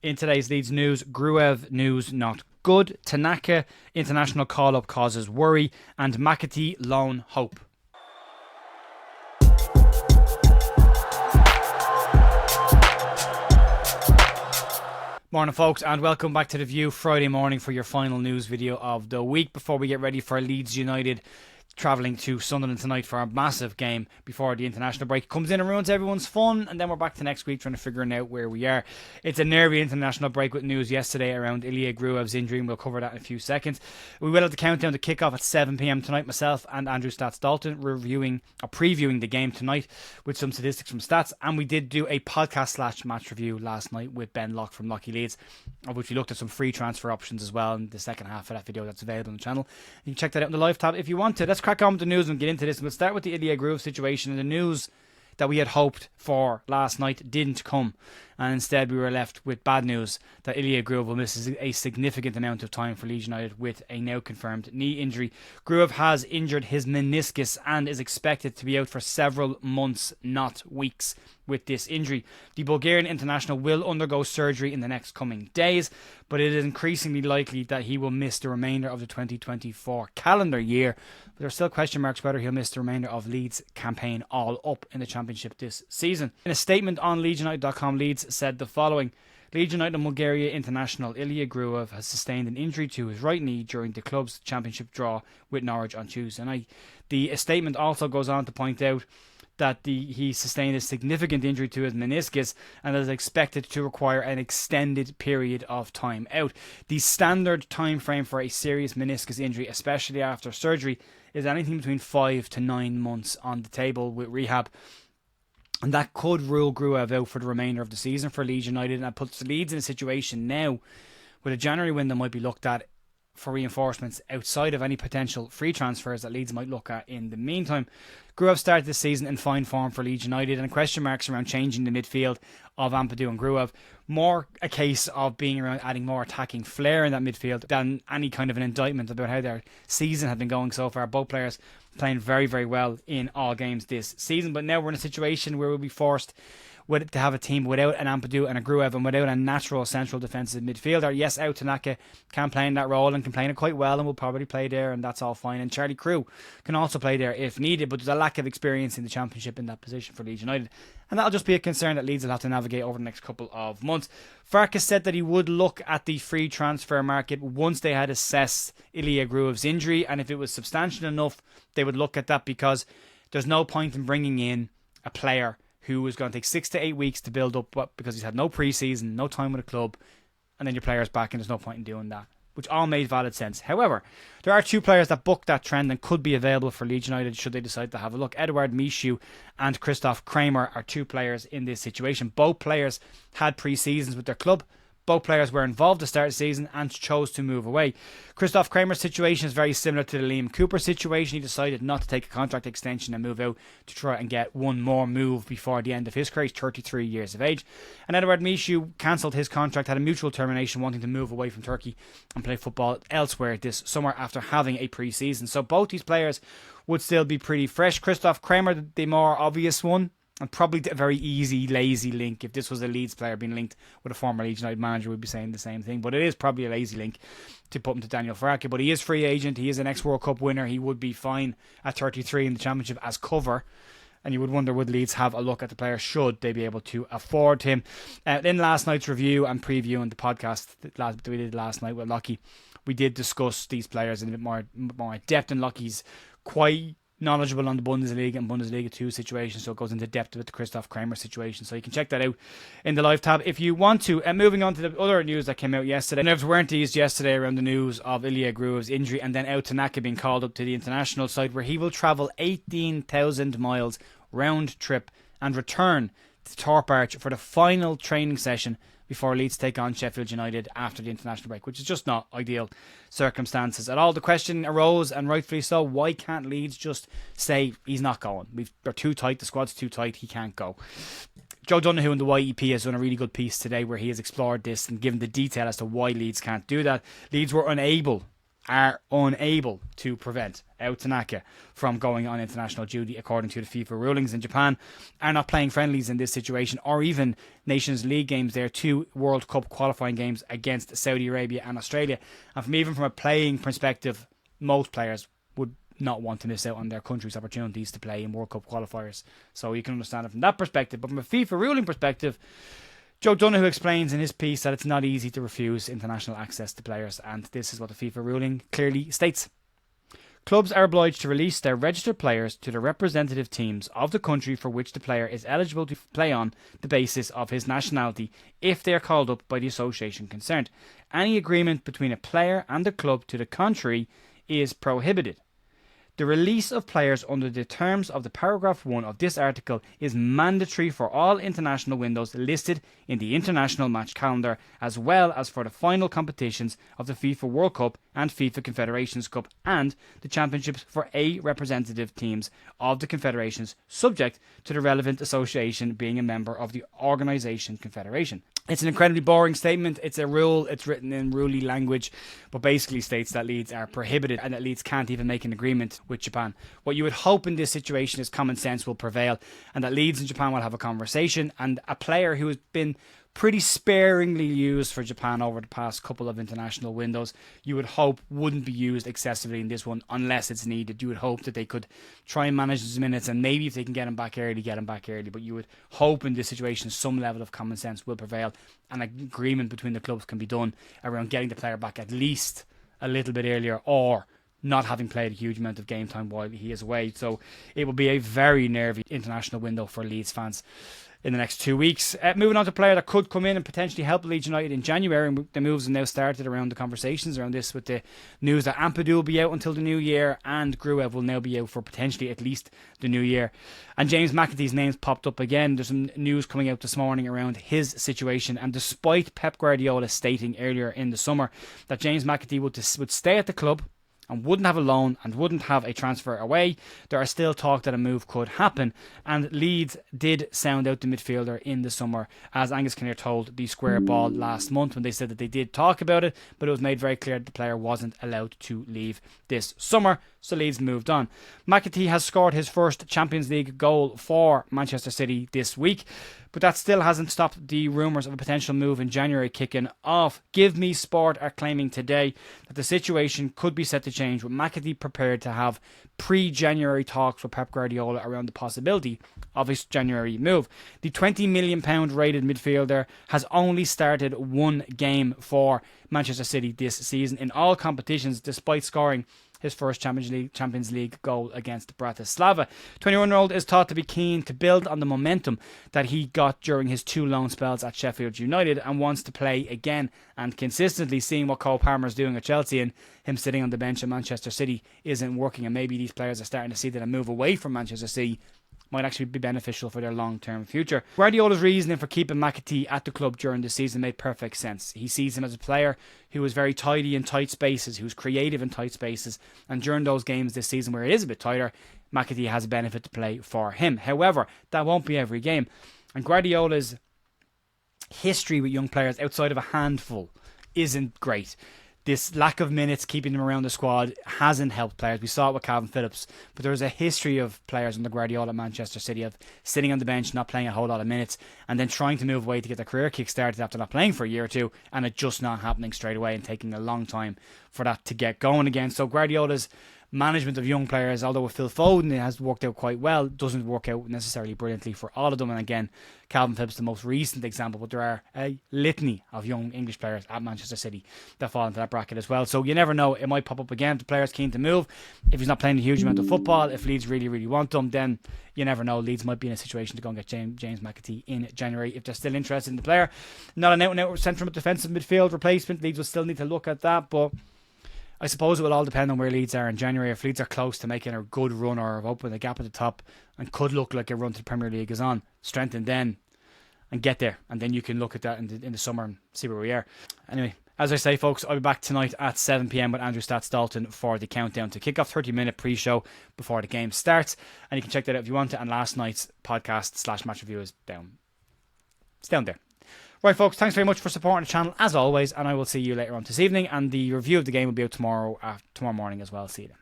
In today's Leeds news, Gruev news not good, Tanaka international call up causes worry, and McAtee loan hope. Morning folks, and welcome back to The View Friday morning for your final news video of the week before we get ready for Leeds United travelling to Sunderland tonight for a massive game before the international break comes in and ruins everyone's fun, and then we're back to next week trying to figure out where we are. It's a nervy international break with news yesterday around Ilia Gruev's injury, and we'll cover that in a few seconds. We will have the countdown to kick off at 7pm tonight. Myself and Andrew Stats Dalton previewing the game tonight with some statistics from Stats, and we did do a podcast / match review last night with Ben Locke from Leeds, of which we looked at some free transfer options as well in the second half of that video that's available on the channel. You can check that out in the live tab if you want to. Let's crack on with the news and get into this. We'll start with the Ilia Gruev situation, and the news that we had hoped for last night didn't come, and instead we were left with bad news that Ilia Gruev will miss a significant amount of time for Leeds United with a now confirmed knee injury. Gruev has injured his meniscus and is expected to be out for several months, not weeks, with this injury. The Bulgarian international will undergo surgery in the next coming days, but it is increasingly likely that he will miss the remainder of the 2024 calendar year. But there are still question marks whether he'll miss the remainder of Leeds' campaign all up in the Championship this season. In a statement on LeedsUnited.com, Leeds said the following: Leeds United and Bulgaria international Ilia Gruev has sustained an injury to his right knee during the club's championship draw with Norwich on Tuesday night. The statement also goes on to point out that he sustained a significant injury to his meniscus and is expected to require an extended period of time out. The standard time frame for a serious meniscus injury, especially after surgery, is anything between 5 to 9 months on the table with rehab. And that could rule Gruev out for the remainder of the season for Leeds United, and that puts Leeds in a situation now with a January window might be looked at for reinforcements outside of any potential free transfers that Leeds might look at in the meantime. Gruev started this season in fine form for Leeds United, and question marks around changing the midfield of Ampadu and Gruev. More a case of being around adding more attacking flair in that midfield than any kind of an indictment about how their season had been going so far. Both players playing very, very well in all games this season, but now we're in a situation where we'll be forced to have a team without an Ampadu and a Gruev and without a natural central defensive midfielder. Yes, out Tanaka can play in that role and can play it quite well and will probably play there, and that's all fine. And Charlie Crew can also play there if needed, but there's a lack of experience in the Championship in that position for Leeds United, and that'll just be a concern that Leeds will have to navigate over the next couple of months. Farkas said that he would look at the free transfer market once they had assessed Ilia Gruev's injury, and if it was substantial enough, they would look at that, because there's no point in bringing in a player who is going to take 6 to 8 weeks to build up because he's had no pre-season, no time with a club, and then your player's back and there's no point in doing that, which all made valid sense. However, there are two players that booked that trend and could be available for Leeds United should they decide to have a look. Eduard Michu and Christoph Kramer are two players in this situation. Both players had pre-seasons with their club. Both players were involved to start the season and chose to move away. Christoph Kramer's situation is very similar to the Liam Cooper situation. He decided not to take a contract extension and move out to try and get one more move before the end of his career. He's 33 years of age. And Eduard Michu cancelled his contract, had a mutual termination, wanting to move away from Turkey and play football elsewhere this summer after having a pre-season. So both these players would still be pretty fresh. Christoph Kramer, the more obvious one, and probably a very easy, lazy link. If this was a Leeds player being linked with a former Leeds United manager, we'd be saying the same thing. But it is probably a lazy link to put him to Daniel Farke. But he is free agent. He is an ex-World Cup winner. He would be fine at 33 in the Championship as cover. And you would wonder, would Leeds have a look at the player should they be able to afford him? In last night's review and preview and the podcast that we did last night with Lockie, we did discuss these players in a bit more depth. And Lockie's quite knowledgeable on the Bundesliga and Bundesliga 2 situation, so it goes into depth with the Christoph Kramer situation, so you can check that out in the live tab if you want to. And moving on to the other news that came out yesterday, nerves weren't eased yesterday around the news of Ilia Gruev's injury and then out Tanaka being called up to the international side, where he will travel 18,000 miles round trip and return to Thorpe Arch for the final training session before Leeds take on Sheffield United after the international break, which is just not ideal circumstances at all. The question arose, and rightfully so, why can't Leeds just say he's not going? They're too tight, the squad's too tight, he can't go. Joe Donoghue in the YEP has done a really good piece today where he has explored this and given the detail as to why Leeds can't do that. Leeds were unable are unable to prevent Tanaka from going on international duty according to the FIFA rulings in Japan, are not playing friendlies in this situation or even Nations League games. There are 2 World Cup qualifying games against Saudi Arabia and Australia, and from a playing perspective, most players would not want to miss out on their country's opportunities to play in World Cup qualifiers, so you can understand it from that perspective. But from a FIFA ruling perspective, Joe Donoghue explains in his piece that it's not easy to refuse international access to players, and this is what the FIFA ruling clearly states. Clubs are obliged to release their registered players to the representative teams of the country for which the player is eligible to play on the basis of his nationality if they are called up by the association concerned. Any agreement between a player and the club to the contrary is prohibited. The release of players under the terms of the paragraph 1 of this article is mandatory for all international windows listed in the international match calendar, as well as for the final competitions of the FIFA World Cup and FIFA Confederations Cup and the championships for A representative teams of the confederations, subject to the relevant association being a member of the organisation confederation. It's an incredibly boring statement. It's a rule. It's written in ruly language, but basically states that Leeds are prohibited and that Leeds can't even make an agreement with Japan. What you would hope in this situation is common sense will prevail and that Leeds and Japan will have a conversation, and a player who has been pretty sparingly used for Japan over the past couple of international windows, you would hope wouldn't be used excessively in this one unless it's needed. You would hope that they could try and manage his minutes, and maybe if they can get him back early, get him back early. But you would hope in this situation some level of common sense will prevail and an agreement between the clubs can be done around getting the player back at least a little bit earlier, or not having played a huge amount of game time while he is away. So it will be a very nervy international window for Leeds fans in the next 2 weeks. Moving on to a player that could come in and potentially help Leeds United in January, and the moves have now started around the conversations around this, with the news that Ampadu will be out until the new year and Gruev will now be out for potentially at least the new year. And James McAtee's name's popped up again. There's some news coming out this morning around his situation, and despite Pep Guardiola stating earlier in the summer that James McAtee would stay at the club and wouldn't have a loan and wouldn't have a transfer away, there are still talk that a move could happen, and Leeds did sound out the midfielder in the summer, as Angus Kinnear told the Square Ball last month when they said that they did talk about it, but it was made very clear that the player wasn't allowed to leave this summer, so Leeds moved on. McAtee has scored his first Champions League goal for Manchester City this week, but that still hasn't stopped the rumours of a potential move in January kicking off. Give Me Sport are claiming today that the situation could be set to change, with McAtee prepared to have pre-January talks with Pep Guardiola around the possibility of his January move. The £20 million rated midfielder has only started one game for Manchester City this season in all competitions, despite scoring his first Champions League goal against Bratislava. 21-year-old is thought to be keen to build on the momentum that he got during his 2 loan spells at Sheffield United and wants to play again, and consistently seeing what Cole Palmer's doing at Chelsea and him sitting on the bench at Manchester City isn't working, and maybe these players are starting to see that a move away from Manchester City might actually be beneficial for their long-term future. Guardiola's reasoning for keeping McAtee at the club during the season made perfect sense. He sees him as a player who was very tidy in tight spaces, who's creative in tight spaces, and during those games this season where it is a bit tighter, McAtee has a benefit to play for him. However, that won't be every game, and Guardiola's history with young players outside of a handful isn't great. This lack of minutes, keeping them around the squad, hasn't helped players. We saw it with Calvin Phillips, but there was a history of players under Guardiola at Manchester City of sitting on the bench, not playing a whole lot of minutes, and then trying to move away to get their career kick-started after not playing for a year or two, and it just not happening straight away and taking a long time for that to get going again. So Guardiola's management of young players, although with Phil Foden it has worked out quite well, doesn't work out necessarily brilliantly for all of them. And again, Calvin Phillips the most recent example, but there are a litany of young English players at Manchester City that fall into that bracket as well. So you never know, it might pop up again if the player's keen to move. If he's not playing a huge amount of football, if Leeds really want him, then you never know, Leeds might be in a situation to go and get James McAtee in January if they're still interested in the player. Not an out-and-out central defensive midfield replacement. Leeds will still need to look at that, but I suppose it will all depend on where Leeds are in January. If Leeds are close to making a good run or open a gap at the top and could look like a run to the Premier League is on, strengthen then and get there. And then you can look at that in the summer and see where we are. Anyway, as I say, folks, I'll be back tonight at 7 p.m. with Andrew Stats Dalton for the countdown to kickoff, 30-minute pre-show before the game starts. And you can check that out if you want to. And last night's podcast / match review is down. It's down there. Right, folks, thanks very much for supporting the channel as always, and I will see you later on this evening, and the review of the game will be out tomorrow morning as well. See you then.